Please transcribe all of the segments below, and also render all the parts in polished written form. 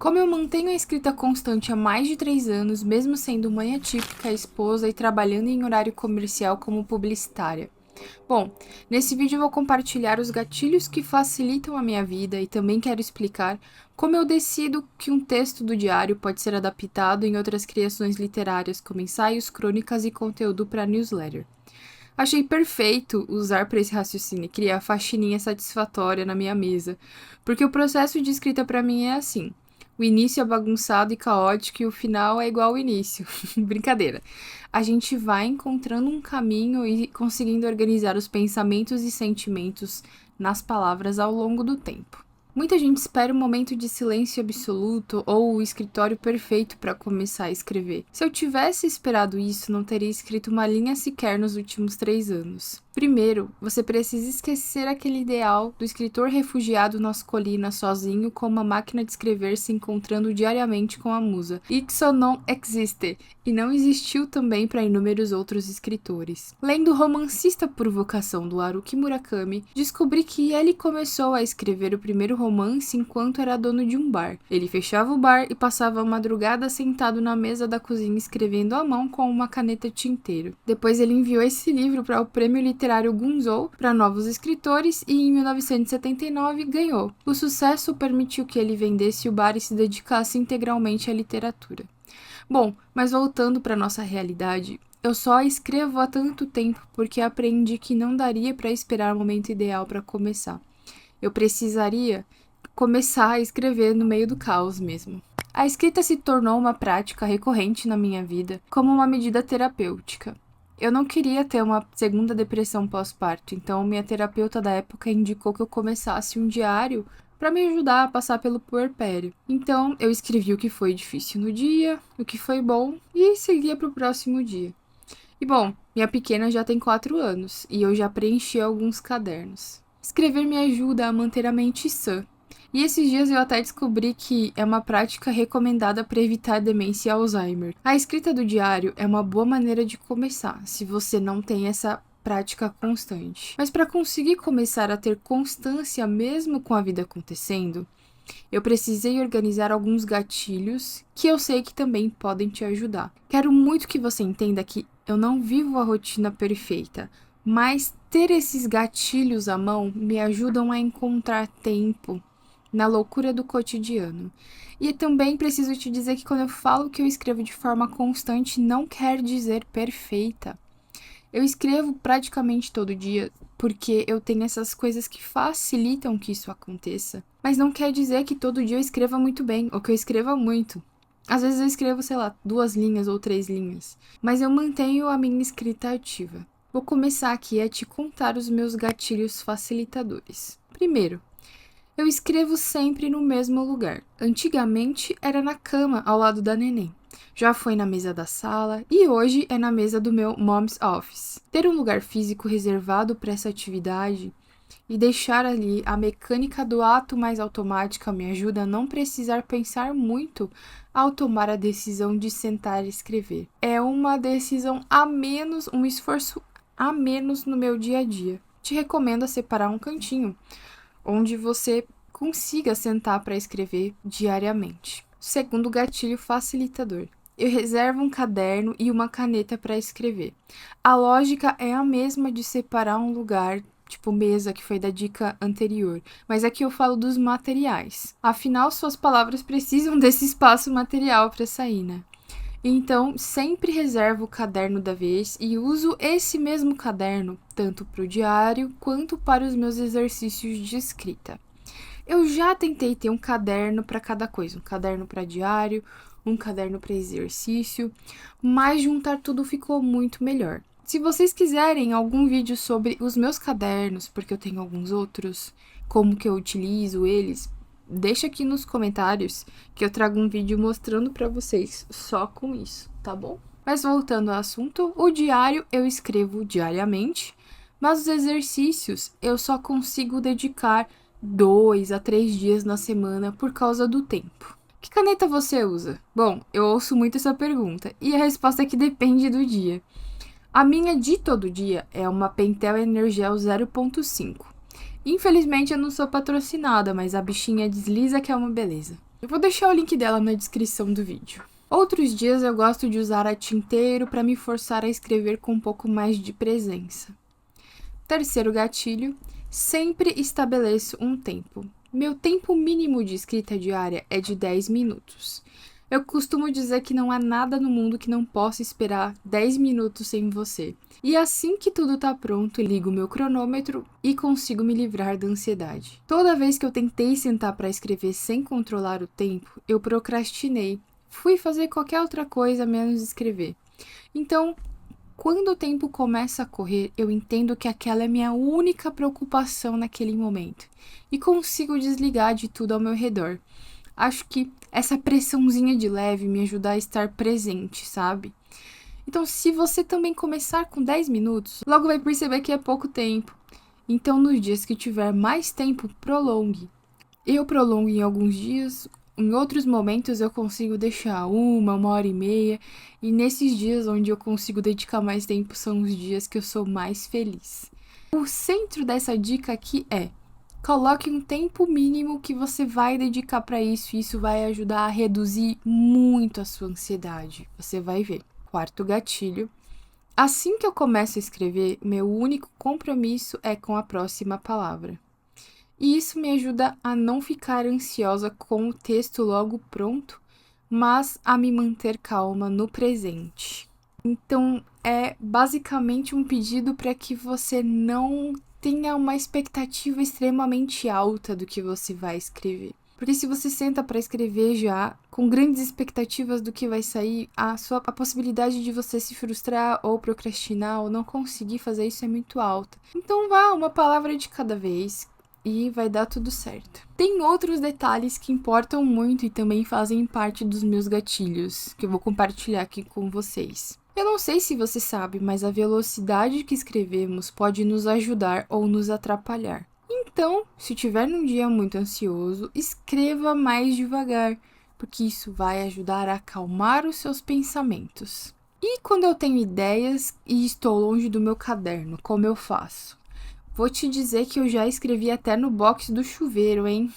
Como eu mantenho a escrita constante há mais de 3 anos, mesmo sendo mãe atípica, esposa e trabalhando em horário comercial como publicitária? Bom, nesse vídeo eu vou compartilhar os gatilhos que facilitam a minha vida e também quero explicar como eu decido que um texto do diário pode ser adaptado em outras criações literárias, como ensaios, crônicas e conteúdo para newsletter. Achei perfeito usar para esse raciocínio e criar faxininha satisfatória na minha mesa, porque o processo de escrita para mim é assim. O início é bagunçado e caótico e o final é igual ao início. Brincadeira. A gente vai encontrando um caminho e conseguindo organizar os pensamentos e sentimentos nas palavras ao longo do tempo. Muita gente espera um momento de silêncio absoluto ou o escritório perfeito para começar a escrever. Se eu tivesse esperado isso, não teria escrito uma linha sequer nos últimos 3 anos. Primeiro, você precisa esquecer aquele ideal do escritor refugiado nas colinas sozinho com uma máquina de escrever se encontrando diariamente com a musa. Isso não existe, e não existiu também para inúmeros outros escritores. Lendo o Romancista por Vocação do Haruki Murakami, descobri que ele começou a escrever o primeiro romance enquanto era dono de um bar. Ele fechava o bar e passava a madrugada sentado na mesa da cozinha escrevendo à mão com uma caneta tinteiro. Depois ele enviou esse livro para o Prêmio Literário Gunzou para novos escritores e em 1979 ganhou. O sucesso permitiu que ele vendesse o bar e se dedicasse integralmente à literatura. Bom, mas voltando para nossa realidade, eu só escrevo há tanto tempo porque aprendi que não daria para esperar o momento ideal para começar. Eu precisaria começar a escrever no meio do caos mesmo. A escrita se tornou uma prática recorrente na minha vida, como uma medida terapêutica. Eu não queria ter uma segunda depressão pós-parto, então minha terapeuta da época indicou que eu começasse um diário para me ajudar a passar pelo puerpério. Então eu escrevi o que foi difícil no dia, o que foi bom e seguia para o próximo dia. E bom, minha pequena já tem 4 anos e eu já preenchi alguns cadernos. Escrever me ajuda a manter a mente sã. E esses dias eu até descobri que é uma prática recomendada para evitar demência e Alzheimer. A escrita do diário é uma boa maneira de começar, se você não tem essa prática constante. Mas para conseguir começar a ter constância mesmo com a vida acontecendo, eu precisei organizar alguns gatilhos que eu sei que também podem te ajudar. Quero muito que você entenda que eu não vivo a rotina perfeita, mas ter esses gatilhos à mão me ajudam a encontrar tempo na loucura do cotidiano. E também preciso te dizer que quando eu falo que eu escrevo de forma constante, não quer dizer perfeita. Eu escrevo praticamente todo dia porque eu tenho essas coisas que facilitam que isso aconteça. Mas não quer dizer que todo dia eu escreva muito bem ou que eu escreva muito. Às vezes eu escrevo, 2 linhas ou 3 linhas. Mas eu mantenho a minha escrita ativa. Vou começar aqui a te contar os meus gatilhos facilitadores. Primeiro, eu escrevo sempre no mesmo lugar. Antigamente era na cama, ao lado da neném. Já foi na mesa da sala e hoje é na mesa do meu mom's office. Ter um lugar físico reservado para essa atividade e deixar ali a mecânica do ato mais automática me ajuda a não precisar pensar muito ao tomar a decisão de sentar e escrever. É uma decisão a menos, um esforço a menos no meu dia a dia. Te recomendo a separar um cantinho onde você consiga sentar para escrever diariamente. Segundo gatilho facilitador. Eu reservo um caderno e uma caneta para escrever. A lógica é a mesma de separar um lugar, tipo mesa, que foi da dica anterior, mas aqui eu falo dos materiais. Afinal, suas palavras precisam desse espaço material para sair, né? Então, sempre reservo o caderno da vez e uso esse mesmo caderno tanto para o diário quanto para os meus exercícios de escrita. Eu já tentei ter um caderno para cada coisa, um caderno para diário, um caderno para exercício, mas juntar tudo ficou muito melhor. Se vocês quiserem algum vídeo sobre os meus cadernos, porque eu tenho alguns outros, como que eu utilizo eles, deixa aqui nos comentários que eu trago um vídeo mostrando para vocês só com isso, tá bom? Mas voltando ao assunto, o diário eu escrevo diariamente, mas os exercícios eu só consigo dedicar 2 a 3 dias na semana por causa do tempo. Que caneta você usa? Bom, eu ouço muito essa pergunta e a resposta é que depende do dia. A minha de todo dia é uma Pentel Energel 0.5. Infelizmente eu não sou patrocinada, mas a bichinha desliza que é uma beleza. Eu vou deixar o link dela na descrição do vídeo. Outros dias eu gosto de usar a tinteiro para me forçar a escrever com um pouco mais de presença. Terceiro gatilho, sempre estabeleço um tempo. Meu tempo mínimo de escrita diária é de 10 minutos. Eu costumo dizer que não há nada no mundo que não possa esperar 10 minutos sem você. E assim que tudo tá pronto, ligo meu cronômetro e consigo me livrar da ansiedade. Toda vez que eu tentei sentar para escrever sem controlar o tempo, eu procrastinei. Fui fazer qualquer outra coisa menos escrever. Então, quando o tempo começa a correr, eu entendo que aquela é minha única preocupação naquele momento e consigo desligar de tudo ao meu redor. Acho que essa pressãozinha de leve me ajuda a estar presente, sabe? Então, se você também começar com 10 minutos, logo vai perceber que é pouco tempo. Então, nos dias que tiver mais tempo, prolongue. Eu prolongo em alguns dias, em outros momentos eu consigo deixar 1 hora e meia, e nesses dias onde eu consigo dedicar mais tempo são os dias que eu sou mais feliz. O centro dessa dica aqui é: coloque um tempo mínimo que você vai dedicar para isso, e isso vai ajudar a reduzir muito a sua ansiedade. Você vai ver. Quarto gatilho. Assim que eu começo a escrever, meu único compromisso é com a próxima palavra. E isso me ajuda a não ficar ansiosa com o texto logo pronto, mas a me manter calma no presente. Então, é basicamente um pedido para que você não tenha uma expectativa extremamente alta do que você vai escrever. Porque se você senta para escrever já com grandes expectativas do que vai sair, a possibilidade de você se frustrar ou procrastinar ou não conseguir fazer isso é muito alta. Então vá uma palavra de cada vez e vai dar tudo certo. Tem outros detalhes que importam muito e também fazem parte dos meus gatilhos, que eu vou compartilhar aqui com vocês. Eu não sei se você sabe, mas a velocidade que escrevemos pode nos ajudar ou nos atrapalhar. Então, se tiver num dia muito ansioso, escreva mais devagar, porque isso vai ajudar a acalmar os seus pensamentos. E quando eu tenho ideias e estou longe do meu caderno, como eu faço? Vou te dizer que eu já escrevi até no box do chuveiro, hein?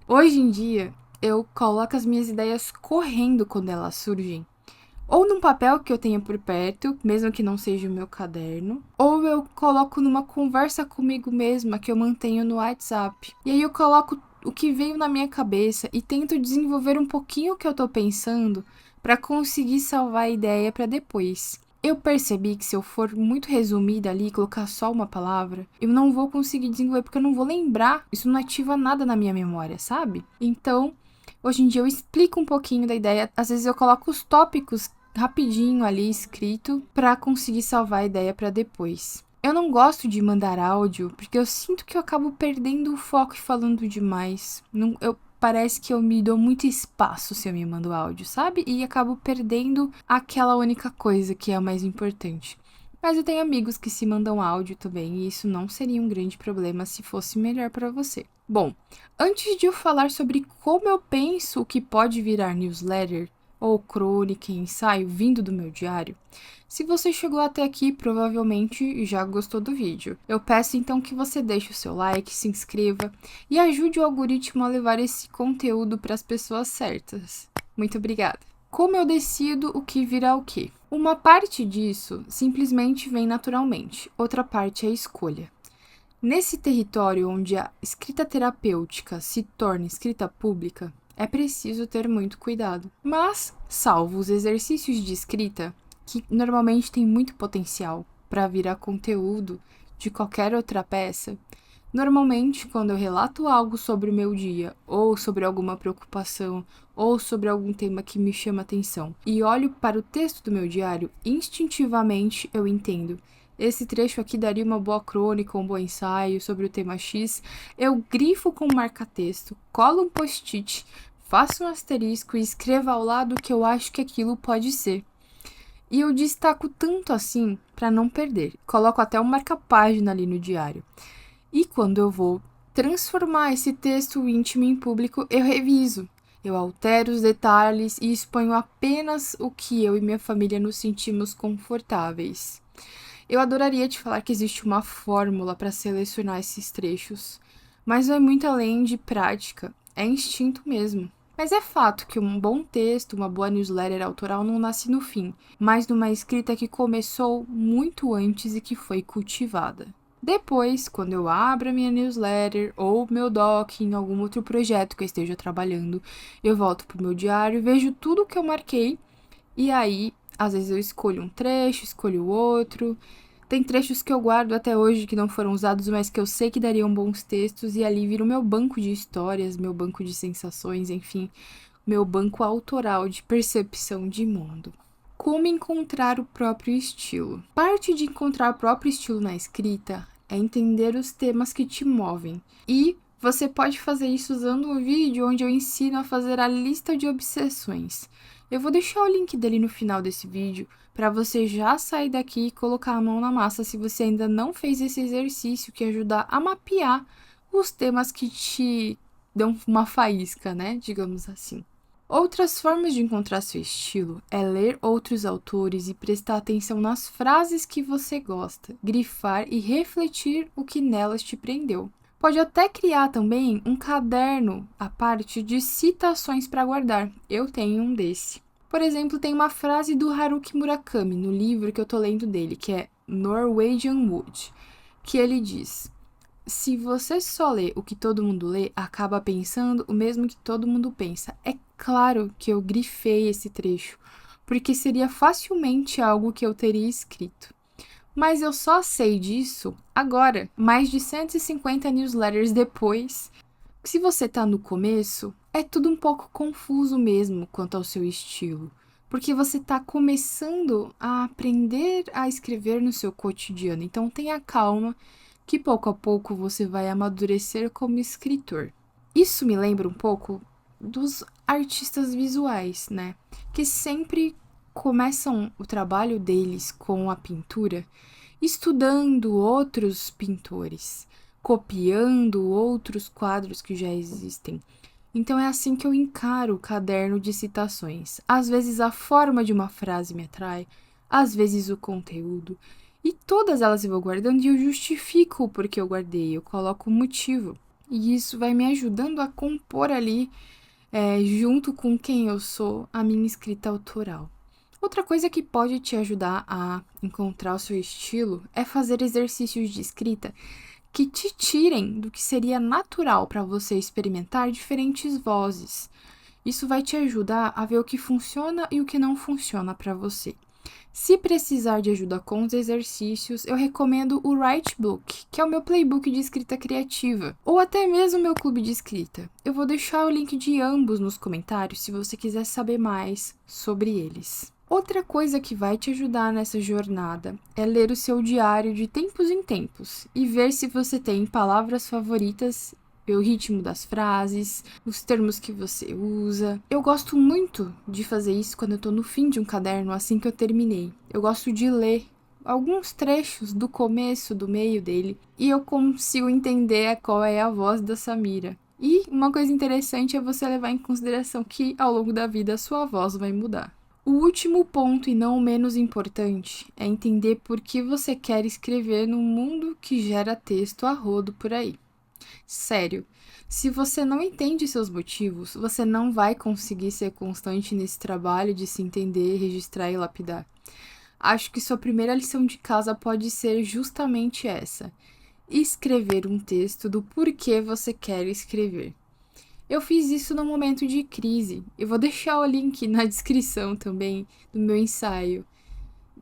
Hoje em dia, eu coloco as minhas ideias correndo quando elas surgem. Ou num papel que eu tenha por perto, mesmo que não seja o meu caderno, ou eu coloco numa conversa comigo mesma que eu mantenho no WhatsApp. E aí eu coloco o que veio na minha cabeça e tento desenvolver um pouquinho o que eu tô pensando para conseguir salvar a ideia para depois. Eu percebi que se eu for muito resumida ali e colocar só uma palavra, eu não vou conseguir desenvolver porque eu não vou lembrar. Isso não ativa nada na minha memória, sabe? Então, hoje em dia eu explico um pouquinho da ideia. Às vezes eu coloco os tópicos rapidinho ali escrito para conseguir salvar a ideia para depois. Eu não gosto de mandar áudio porque eu sinto que eu acabo perdendo o foco e falando demais. Parece que eu me dou muito espaço se eu me mando áudio, sabe? E acabo perdendo aquela única coisa que é a mais importante. Mas eu tenho amigos que se mandam áudio também, e isso não seria um grande problema se fosse melhor para você. Bom, antes de eu falar sobre como eu penso o que pode virar newsletter, ou crônica e ensaio vindo do meu diário, se você chegou até aqui, provavelmente já gostou do vídeo. Eu peço então que você deixe o seu like, se inscreva e ajude o algoritmo a levar esse conteúdo para as pessoas certas. Muito obrigada! Como eu decido o que virá o quê? Uma parte disso simplesmente vem naturalmente, outra parte é a escolha. Nesse território onde a escrita terapêutica se torna escrita pública, é preciso ter muito cuidado. Mas, salvo os exercícios de escrita, que normalmente têm muito potencial para virar conteúdo de qualquer outra peça, normalmente quando eu relato algo sobre o meu dia, ou sobre alguma preocupação, ou sobre algum tema que me chama atenção, e olho para o texto do meu diário, instintivamente eu entendo. Esse trecho aqui daria uma boa crônica, um bom ensaio sobre o tema X. Eu grifo com marca-texto, colo um post-it, faço um asterisco e escrevo ao lado o que eu acho que aquilo pode ser. E eu destaco tanto assim para não perder. Coloco até um marca-página ali no diário. E quando eu vou transformar esse texto íntimo em público, eu reviso. Eu altero os detalhes e exponho apenas o que eu e minha família nos sentimos confortáveis. Eu adoraria te falar que existe uma fórmula para selecionar esses trechos, mas vai muito além de prática, é instinto mesmo. Mas é fato que um bom texto, uma boa newsletter autoral não nasce no fim, mas numa escrita que começou muito antes e que foi cultivada. Depois, quando eu abro a minha newsletter ou meu doc em algum outro projeto que eu esteja trabalhando, eu volto pro meu diário, vejo tudo que eu marquei e aí, às vezes eu escolho um trecho, escolho outro. Tem trechos que eu guardo até hoje que não foram usados, mas que eu sei que dariam bons textos e ali vira o meu banco de histórias, meu banco de sensações, enfim, meu banco autoral de percepção de mundo. Como encontrar o próprio estilo? Parte de encontrar o próprio estilo na escrita é entender os temas que te movem. E você pode fazer isso usando um vídeo onde eu ensino a fazer a lista de obsessões. Eu vou deixar o link dele no final desse vídeo para você já sair daqui e colocar a mão na massa se você ainda não fez esse exercício que ajuda a mapear os temas que te dão uma faísca, né? Digamos assim. Outras formas de encontrar seu estilo é ler outros autores e prestar atenção nas frases que você gosta, grifar e refletir o que nelas te prendeu. Pode até criar também um caderno à parte de citações para guardar. Eu tenho um desse. Por exemplo, tem uma frase do Haruki Murakami no livro que eu tô lendo dele, que é Norwegian Wood, que ele diz: se você só lê o que todo mundo lê, acaba pensando o mesmo que todo mundo pensa. É claro que eu grifei esse trecho, porque seria facilmente algo que eu teria escrito. Mas eu só sei disso agora, mais de 150 newsletters depois. Se você tá no começo, é tudo um pouco confuso mesmo quanto ao seu estilo, porque você tá começando a aprender a escrever no seu cotidiano. Então tenha calma, que pouco a pouco você vai amadurecer como escritor. Isso me lembra um pouco dos artistas visuais, né? Que sempre começam o trabalho deles com a pintura estudando outros pintores, copiando outros quadros que já existem. Então é assim que eu encaro o caderno de citações. Às vezes a forma de uma frase me atrai, às vezes o conteúdo, e todas elas eu vou guardando e eu justifico o porquê eu guardei, eu coloco o motivo. E isso vai me ajudando a compor ali, junto com quem eu sou, a minha escrita autoral. Outra coisa que pode te ajudar a encontrar o seu estilo é fazer exercícios de escrita que te tirem do que seria natural para você experimentar diferentes vozes. Isso vai te ajudar a ver o que funciona e o que não funciona para você. Se precisar de ajuda com os exercícios, eu recomendo o Writebook, que é o meu playbook de escrita criativa, ou até mesmo o meu clube de escrita. Eu vou deixar o link de ambos nos comentários se você quiser saber mais sobre eles. Outra coisa que vai te ajudar nessa jornada é ler o seu diário de tempos em tempos e ver se você tem palavras favoritas, ver o ritmo das frases, os termos que você usa. Eu gosto muito de fazer isso quando eu tô no fim de um caderno, assim que eu terminei. Eu gosto de ler alguns trechos do começo, do meio dele, e eu consigo entender qual é a voz da Samira. E uma coisa interessante é você levar em consideração que ao longo da vida a sua voz vai mudar. O último ponto, e não o menos importante, é entender por que você quer escrever num mundo que gera texto a rodo por aí. Sério, se você não entende seus motivos, você não vai conseguir ser constante nesse trabalho de se entender, registrar e lapidar. Acho que sua primeira lição de casa pode ser justamente essa: escrever um texto do porquê você quer escrever. Eu fiz isso no momento de crise. Eu vou deixar o link na descrição também do meu ensaio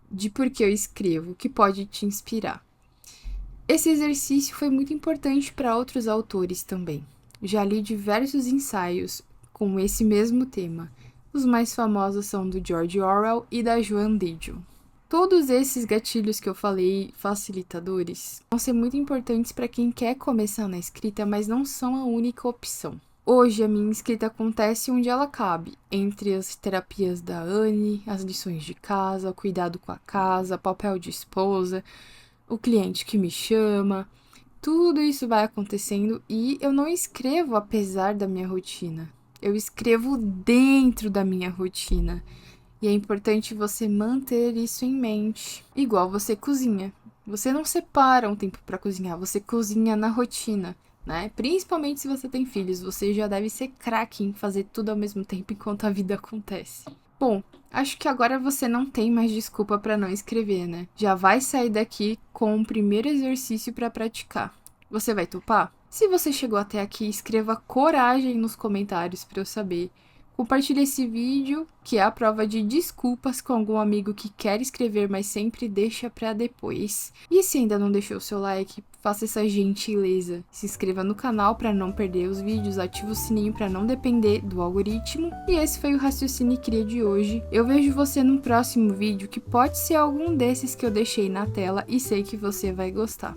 de por que eu escrevo, que pode te inspirar. Esse exercício foi muito importante para outros autores também. Já li diversos ensaios com esse mesmo tema. Os mais famosos são do George Orwell e da Joan Didion. Todos esses gatilhos que eu falei, facilitadores, vão ser muito importantes para quem quer começar na escrita, mas não são a única opção. Hoje a minha escrita acontece onde ela cabe, entre as terapias da Anne, as lições de casa, o cuidado com a casa, papel de esposa, o cliente que me chama. Tudo isso vai acontecendo e eu não escrevo apesar da minha rotina. Eu escrevo dentro da minha rotina. E é importante você manter isso em mente. Igual você cozinha. Você não separa um tempo para cozinhar, você cozinha na rotina. né? Principalmente se você tem filhos, você já deve ser craque em fazer tudo ao mesmo tempo enquanto a vida acontece. Bom, acho que agora você não tem mais desculpa para não escrever, né? Já vai sair daqui com o primeiro exercício para praticar. Você vai topar? Se você chegou até aqui, escreva coragem nos comentários para eu saber. Compartilhe esse vídeo, que é a prova de desculpas com algum amigo que quer escrever, mas sempre deixa pra depois. E se ainda não deixou o seu like, faça essa gentileza. Se inscreva no canal para não perder os vídeos, ative o sininho para não depender do algoritmo. E esse foi o Raciocínio e Cria de hoje. Eu vejo você no próximo vídeo, que pode ser algum desses que eu deixei na tela e sei que você vai gostar.